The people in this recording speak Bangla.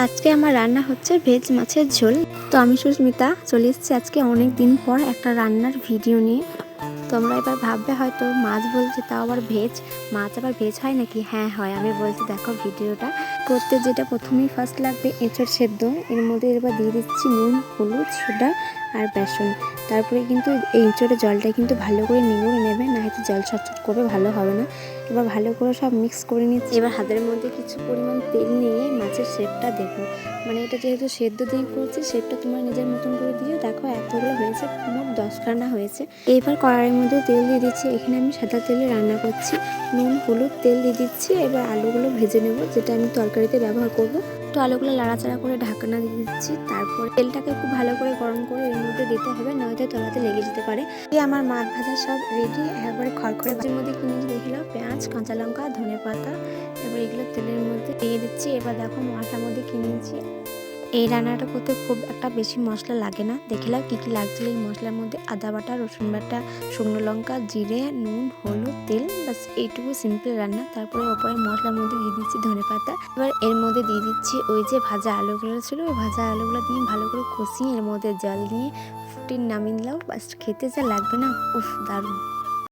আজকে আমার রান্না হচ্ছে ভেজ মাছের ঝোল। তো আমি সুস্মিতা চলে এসেছি আজকে অনেক দিন পর একটা রান্নার ভিডিও নিয়ে। তোমরা এবার ভাববে হয়তো মাছ বলছে তাও আবার ভেজ, মাছ আবার ভেজ হয় নাকি? হ্যাঁ হয়। আমি বলছি দেখো ভিডিওটা করতে। যেটা প্রথমেই ফার্স্ট লাগবে এঁচড় সেদ্ধ। এর মধ্যে এবার দিয়ে দিচ্ছি নুন, হলুদ, সোডা আর বেসন। তারপরে কিন্তু এই এঁচড়ের জলটা কিন্তু ভালো করে নিংড়ে নেবে, না হয়তো জল ছটছট করবে, ভালো হবে না। এবার ভালো করে সব মিক্স করে নিচ্ছি। এবার হাতের মধ্যে কিছু পরিমাণ তেল নিয়ে মাছের শেপটা দেবো। মানে এটা যেহেতু সেদ্ধ দিয়ে করছি, শেপটা তোমার নিজের মতন করে দিও। দেখো এতগুলো হয়েছে, মোট 10খানা হয়েছে। এইবার কড়াইয়ের মধ্যে তেল দিয়ে দিচ্ছি। এখানে আমি সাদা তেলে রান্না করছি। নুন, হলুদ, তেল দিয়ে দিচ্ছি। এবার আলুগুলো ভেজে নেব, যেটা আমি তরকারিতে ব্যবহার করব। তো আলুগুলো লাড়াচাড়া করে ঢাকনা দিয়ে দিচ্ছি। তারপর তেলটাকে খুব ভালো করে গরম করে এর মধ্যে দিতে হবে, নয়তো তলাতে লেগে যেতে পারে। আমার মাছ ভাজা সব রেডি, একবারে খড়খড়ে। এর মধ্যে কিনেছি দেখলো পেঁয়াজ, কাঁচা লঙ্কা, ধনেপাতা। এবার এগুলো তেলের মধ্যে দিয়ে দিচ্ছি। এবার দেখো মশলার মধ্যে কিনেছি। এই রান্নাটা করতে খুব একটা বেশি মশলা লাগে না। দেখলাম কী কী লাগছিল এই মশলার মধ্যে: আদা বাটা, রসুন বাটা, শুকনো লঙ্কা, জিরে, নুন, হলুদ, তেল, বাস এইটুকু সিম্পল রান্না। তারপরে ওপরে মশলার মধ্যে দিয়ে দিচ্ছি ধনেপাতা। এবার এর মধ্যে দিয়ে দিচ্ছি ওই যে ভাজা আলুগুলো ছিল, ওই ভাজা আলুগুলো দিয়ে ভালো করে কষিয়ে এর মধ্যে জল দিয়ে ফুটিয়ে নামিয়ে নিলাম। বাস খেতে যা লাগবে না, উফ দারুণ।